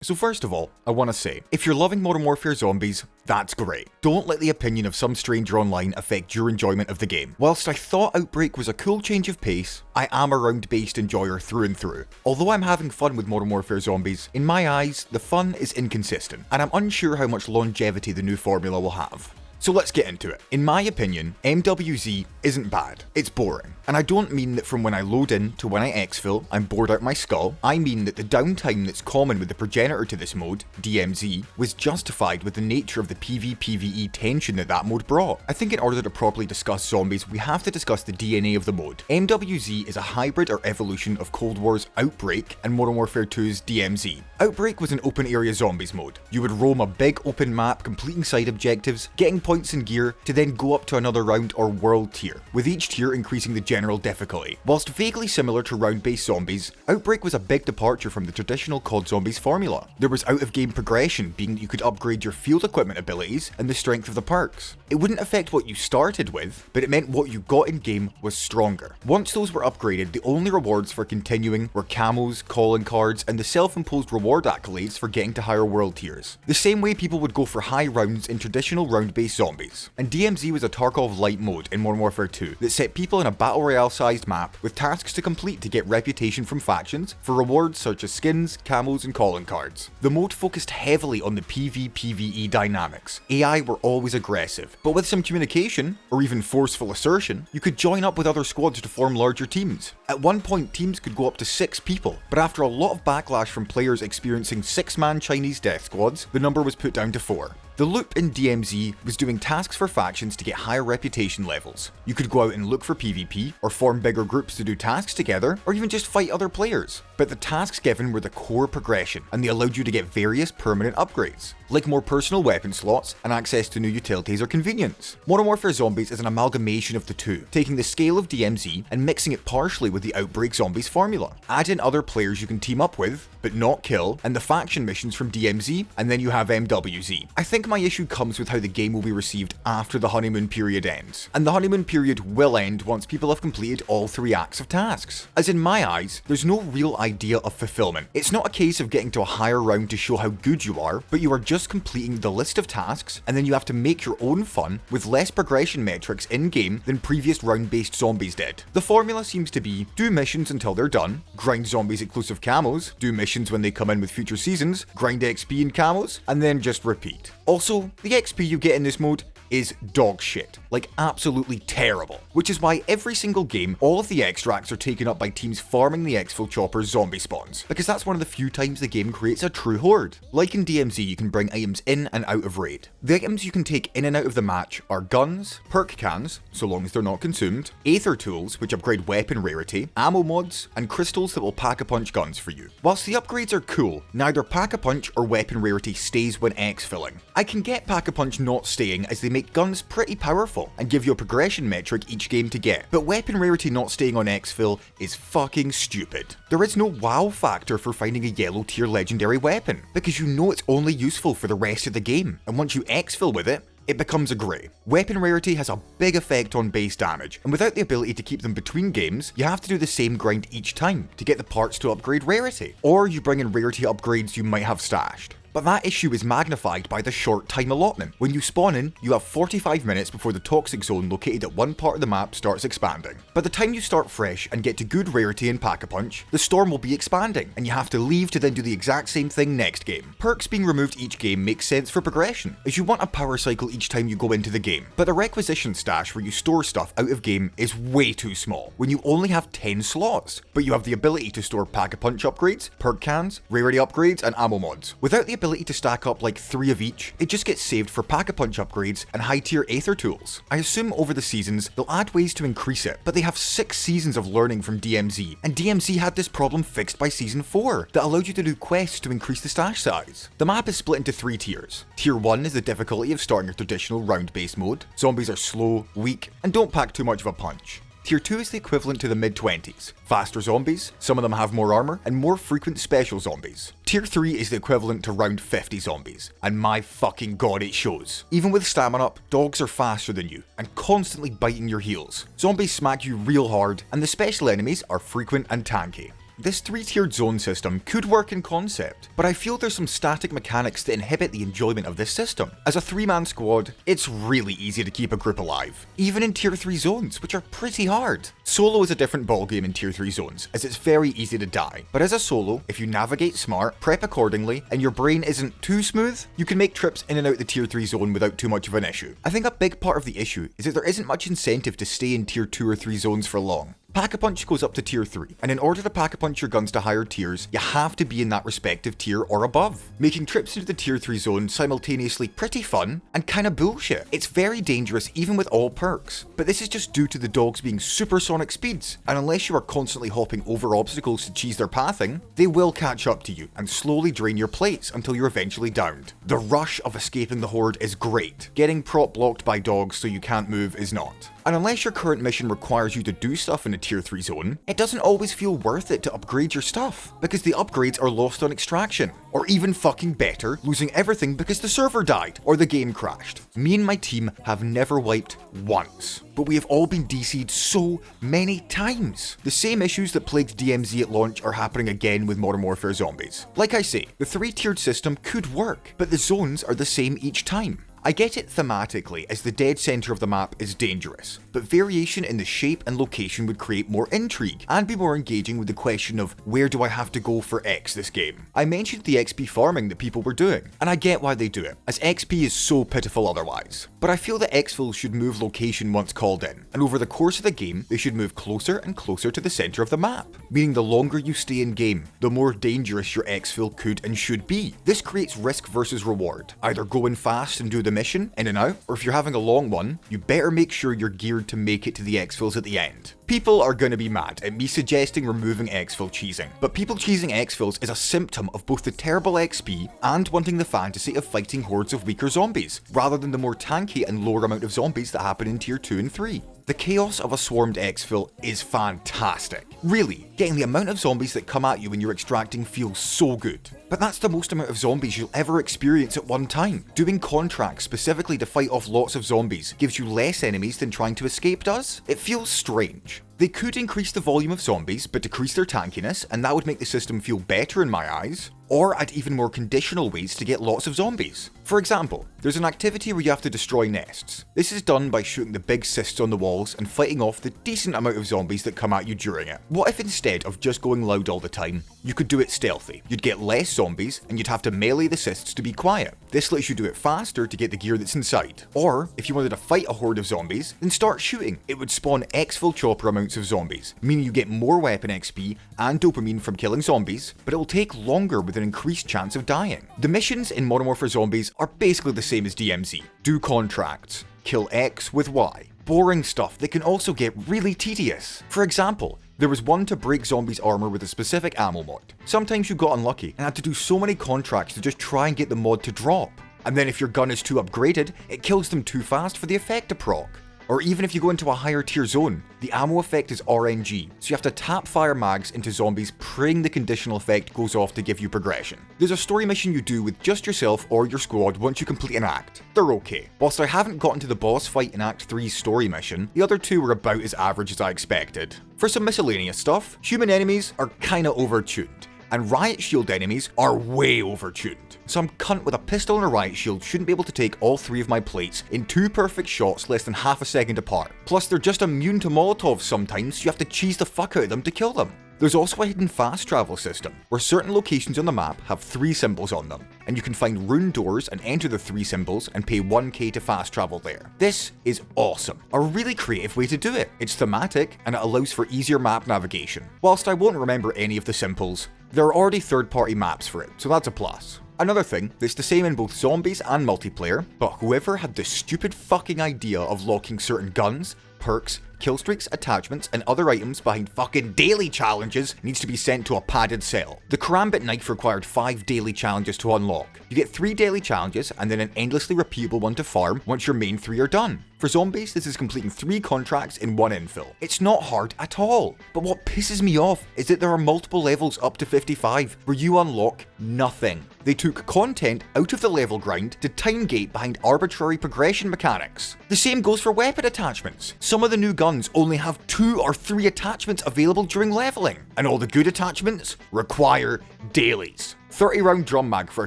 So first of all, I want to say, if you're loving Modern Warfare Zombies, that's great. Don't let the opinion of some stranger online affect your enjoyment of the game. Whilst I thought Outbreak was a cool change of pace, I am a round-based enjoyer through and through. Although I'm having fun with Modern Warfare Zombies, in my eyes, the fun is inconsistent, and I'm unsure how much longevity the new formula will have. So let's get into it. In my opinion, MWZ isn't bad. It's boring. And I don't mean that from when I load in to when I exfil, I'm bored out my skull. I mean that the downtime that's common with the progenitor to this mode, DMZ, was justified with the nature of the PvPvE tension that mode brought. I think in order to properly discuss zombies, we have to discuss the DNA of the mode. MWZ is a hybrid or evolution of Cold War's Outbreak and Modern Warfare 2's DMZ. Outbreak was an open area zombies mode. You would roam a big open map, completing side objectives, getting points and gear, to then go up to another round or world tier, with each tier increasing the general difficulty. Whilst vaguely similar to round-based zombies, Outbreak was a big departure from the traditional COD Zombies formula. There was out-of-game progression, being that you could upgrade your field equipment abilities and the strength of the perks. It wouldn't affect what you started with, but it meant what you got in-game was stronger. Once those were upgraded, the only rewards for continuing were camos, calling cards, and the self-imposed reward accolades for getting to higher world tiers. The same way people would go for high rounds in traditional round-based zombies. And DMZ was a Tarkov-light mode in Modern Warfare 2 that set people in a battle royale-sized map with tasks to complete to get reputation from factions for rewards such as skins, camos, and calling cards. The mode focused heavily on the PvPvE dynamics. AI were always aggressive, but with some communication, or even forceful assertion, you could join up with other squads to form larger teams. At one point, teams could go up to 6 people, but after a lot of backlash from players experiencing 6-man Chinese death squads, the number was put down to 4. The loop in DMZ was doing tasks for factions to get higher reputation levels. You could go out and look for PvP, or form bigger groups to do tasks together, or even just fight other players. But the tasks given were the core progression, and they allowed you to get various permanent upgrades, like more personal weapon slots and access to new utilities or convenience. Modern Warfare Zombies is an amalgamation of the two, taking the scale of DMZ and mixing it partially with the Outbreak Zombies formula. Add in other players you can team up with, but not kill, and the faction missions from DMZ, and then you have MWZ. I think my issue comes with how the game will be received after the honeymoon period ends. And the honeymoon period will end once people have completed all 3 acts of tasks. As in my eyes, there's no real idea of fulfillment. It's not a case of getting to a higher round to show how good you are, but you are just completing the list of tasks, and then you have to make your own fun with less progression metrics in-game than previous round-based zombies did. The formula seems to be do missions until they're done, grind zombies exclusive camos, do missions when they come in with future seasons, grind XP and camos, and then just repeat. Also, the XP you get in this mode is dog shit. Like absolutely terrible. Which is why every single game, all of the extracts are taken up by teams farming the exfil chopper's zombie spawns, because that's one of the few times the game creates a true horde. Like in DMZ, you can bring items in and out of raid. The items you can take in and out of the match are guns, perk cans, so long as they're not consumed, aether tools, which upgrade weapon rarity, ammo mods, and crystals that will pack-a-punch guns for you. Whilst the upgrades are cool, neither pack-a-punch or weapon rarity stays when exfilling. I can get pack-a-punch not staying as they make guns pretty powerful and give you a progression metric each game to get, but weapon rarity not staying on exfil is fucking stupid. There is no wow factor for finding a yellow tier legendary weapon, because you know it's only useful for the rest of the game, and once you exfil with it, it becomes a grey. Weapon rarity has a big effect on base damage, and without the ability to keep them between games, you have to do the same grind each time to get the parts to upgrade rarity, or you bring in rarity upgrades you might have stashed. But that issue is magnified by the short time allotment. When you spawn in, you have 45 minutes before the toxic zone located at one part of the map starts expanding. By the time you start fresh and get to good rarity in Pack-a-Punch, the storm will be expanding, and you have to leave to then do the exact same thing next game. Perks being removed each game makes sense for progression, as you want a power cycle each time you go into the game. But the requisition stash where you store stuff out of game is way too small, when you only have 10 slots, but you have the ability to store Pack-a-Punch upgrades, perk cans, rarity upgrades, and ammo mods. Without the ability to stack up like 3 of each, it just gets saved for Pack-a-Punch upgrades and high tier aether tools. I assume over the seasons, they'll add ways to increase it, but they have 6 seasons of learning from DMZ, and DMZ had this problem fixed by season 4, that allowed you to do quests to increase the stash size. The map is split into 3 tiers. Tier 1 is the difficulty of starting a traditional round-based mode. Zombies are slow, weak, and don't pack too much of a punch. Tier 2 is the equivalent to the mid-20s. Faster zombies, some of them have more armor, and more frequent special zombies. Tier 3 is the equivalent to round 50 zombies, and my fucking god it shows. Even with stamina up, dogs are faster than you, and constantly biting your heels. Zombies smack you real hard, and the special enemies are frequent and tanky. This 3-tiered zone system could work in concept, but I feel there's some static mechanics that inhibit the enjoyment of this system. As a 3-man squad, it's really easy to keep a group alive, even in tier 3 zones, which are pretty hard. Solo is a different ballgame in tier 3 zones, as it's very easy to die, but as a solo, if you navigate smart, prep accordingly, and your brain isn't too smooth, you can make trips in and out the tier 3 zone without too much of an issue. I think a big part of the issue is that there isn't much incentive to stay in tier 2 or 3 zones for long. Pack-a-Punch goes up to tier 3, and in order to pack-a-punch your guns to higher tiers, you have to be in that respective tier or above, making trips into the tier 3 zone simultaneously pretty fun and kinda bullshit. It's very dangerous even with all perks, but this is just due to the dogs being supersonic speeds, and unless you are constantly hopping over obstacles to cheese their pathing, they will catch up to you and slowly drain your plates until you're eventually downed. The rush of escaping the horde is great, getting prop blocked by dogs so you can't move is not. And unless your current mission requires you to do stuff in a tier 3 zone, it doesn't always feel worth it to upgrade your stuff, because the upgrades are lost on extraction. Or even fucking better, losing everything because the server died or the game crashed. Me and my team have never wiped once, but we have all been DC'd so many times. The same issues that plagued DMZ at launch are happening again with Modern Warfare Zombies. Like I say, the 3-tiered system could work, but the zones are the same each time. I get it thematically, as the dead centre of the map is dangerous, but variation in the shape and location would create more intrigue, and be more engaging with the question of where do I have to go for X this game. I mentioned the XP farming that people were doing, and I get why they do it, as XP is so pitiful otherwise. But I feel that exfils should move location once called in, and over the course of the game, they should move closer and closer to the centre of the map, meaning the longer you stay in game, the more dangerous your exfil could and should be. This creates risk versus reward, either go in fast and do the mission, in and out, or if you're having a long one, you better make sure you're geared to make it to the exfils at the end. People are gonna be mad at me suggesting removing exfil cheesing, but people cheesing exfils is a symptom of both the terrible XP and wanting the fantasy of fighting hordes of weaker zombies, rather than the more tanky and lower amount of zombies that happen in tier 2 and 3. The chaos of a swarmed exfil is fantastic. Really, getting the amount of zombies that come at you when you're extracting feels so good. But that's the most amount of zombies you'll ever experience at one time. Doing contracts specifically to fight off lots of zombies gives you less enemies than trying to escape does. It feels strange. They could increase the volume of zombies, but decrease their tankiness, and that would make the system feel better in my eyes. Or add even more conditional ways to get lots of zombies. For example, there's an activity where you have to destroy nests. This is done by shooting the big cysts on the walls and fighting off the decent amount of zombies that come at you during it. What if instead of just going loud all the time, you could do it stealthy? You'd get less zombies, and you'd have to melee the cysts to be quiet. This lets you do it faster to get the gear that's inside. Or, if you wanted to fight a horde of zombies, then start shooting. It would spawn exfil chopper amounts of zombies, meaning you get more weapon XP and dopamine from killing zombies, but it will take longer with an increased chance of dying. The missions in Modern Warfare Zombies are basically the same as DMZ. Do contracts, kill X with Y. Boring stuff that can also get really tedious. For example, there was one to break zombies' armor with a specific ammo mod. Sometimes you got unlucky and had to do so many contracts to just try and get the mod to drop. And then if your gun is too upgraded, it kills them too fast for the effect to proc. Or even if you go into a higher tier zone, the ammo effect is RNG, so you have to tap fire mags into zombies praying the conditional effect goes off to give you progression. There's a story mission you do with just yourself or your squad once you complete an act. They're okay. Whilst I haven't gotten to the boss fight in Act 3's story mission, the other two were about as average as I expected. For some miscellaneous stuff, human enemies are kinda overtuned, and riot shield enemies are way overtuned. Some cunt with a pistol and a riot shield shouldn't be able to take all 3 of my plates in 2 perfect shots less than half a second apart. Plus they're just immune to Molotovs sometimes, so you have to cheese the fuck out of them to kill them. There's also a hidden fast travel system, where certain locations on the map have 3 symbols on them, and you can find rune doors and enter the 3 symbols and pay 1k to fast travel there. This is awesome. A really creative way to do it. It's thematic, and it allows for easier map navigation. Whilst I won't remember any of the symbols, there are already third-party maps for it, so that's a plus. Another thing that's the same in both zombies and multiplayer, but whoever had the stupid fucking idea of locking certain guns, perks, killstreaks, attachments, and other items behind fucking daily challenges needs to be sent to a padded cell. The Karambit knife required 5 daily challenges to unlock. You get 3 daily challenges and then an endlessly repeatable one to farm once your main 3 are done. For zombies, this is completing 3 contracts in 1 infill. It's not hard at all. But what pisses me off is that there are multiple levels up to 55 where you unlock nothing. They took content out of the level grind to time gate behind arbitrary progression mechanics. The same goes for weapon attachments. Some of the new guns guns only have 2 or 3 attachments available during leveling, and all the good attachments require dailies. 30 round drum mag for a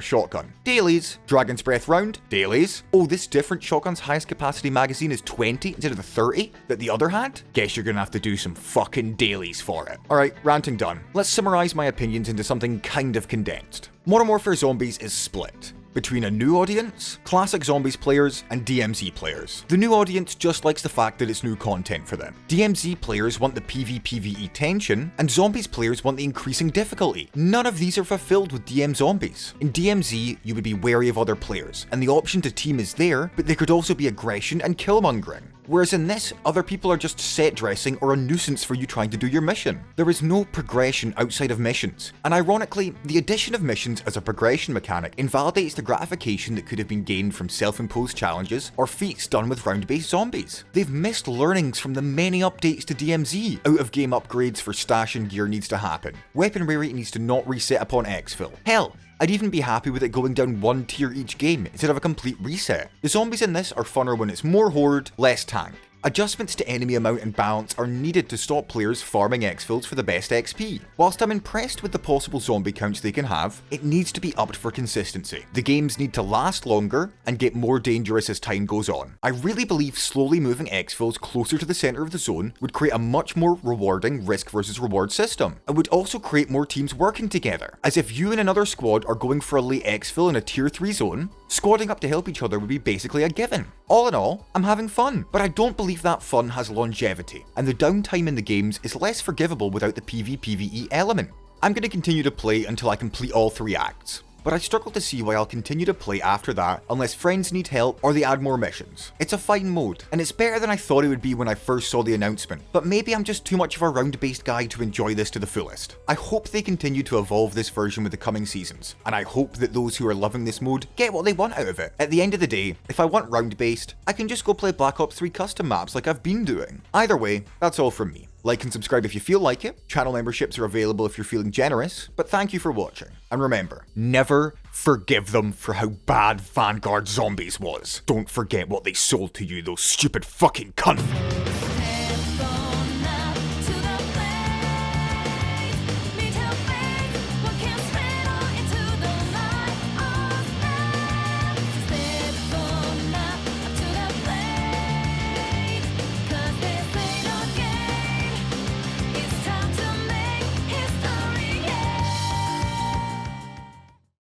shotgun. Dailies. Dragon's Breath round. Dailies. Oh, this different shotgun's highest capacity magazine is 20 instead of the 30 that the other had? Guess you're gonna have to do some fucking dailies for it. Alright, ranting done. Let's summarize my opinions into something kind of condensed. Modern Warfare Zombies is split between a new audience, classic Zombies players, and DMZ players. The new audience just likes the fact that it's new content for them. DMZ players want the PvPvE tension, and Zombies players want the increasing difficulty. None of these are fulfilled with DMZombies. In DMZ, you would be wary of other players, and the option to team is there, but there could also be aggression and killmongering. Whereas in this, other people are just set dressing or a nuisance for you trying to do your mission. There is no progression outside of missions, and ironically, the addition of missions as a progression mechanic invalidates the gratification that could have been gained from self-imposed challenges or feats done with round-based zombies. They've missed learnings from the many updates to DMZ. Out-of-game upgrades for stash and gear needs to happen. Weapon rarity needs to not reset upon exfil. Hell, I'd even be happy with it going down 1 tier each game instead of a complete reset. The zombies in this are funner when it's more horde, less tank. Adjustments to enemy amount and balance are needed to stop players farming exfils for the best XP. Whilst I'm impressed with the possible zombie counts they can have, it needs to be upped for consistency. The games need to last longer and get more dangerous as time goes on. I really believe slowly moving exfils closer to the centre of the zone would create a much more rewarding risk versus reward system. It would also create more teams working together, as if you and another squad are going for a late exfil in a tier 3 zone, squadding up to help each other would be basically a given. All in all, I'm having fun, but I don't believe that fun has longevity, and the downtime in the games is less forgivable without the PvPvE element. I'm going to continue to play until I complete all 3 acts, but I struggle to see why I'll continue to play after that unless friends need help or they add more missions. It's a fine mode, and it's better than I thought it would be when I first saw the announcement, but maybe I'm just too much of a round-based guy to enjoy this to the fullest. I hope they continue to evolve this version with the coming seasons, and I hope that those who are loving this mode get what they want out of it. At the end of the day, if I want round-based, I can just go play Black Ops 3 custom maps like I've been doing. Either way, that's all from me. Like and subscribe if you feel like it. Channel memberships are available if you're feeling generous, but thank you for watching. And remember, never forgive them for how bad Vanguard Zombies was. Don't forget what they sold to you, those stupid fucking cunts.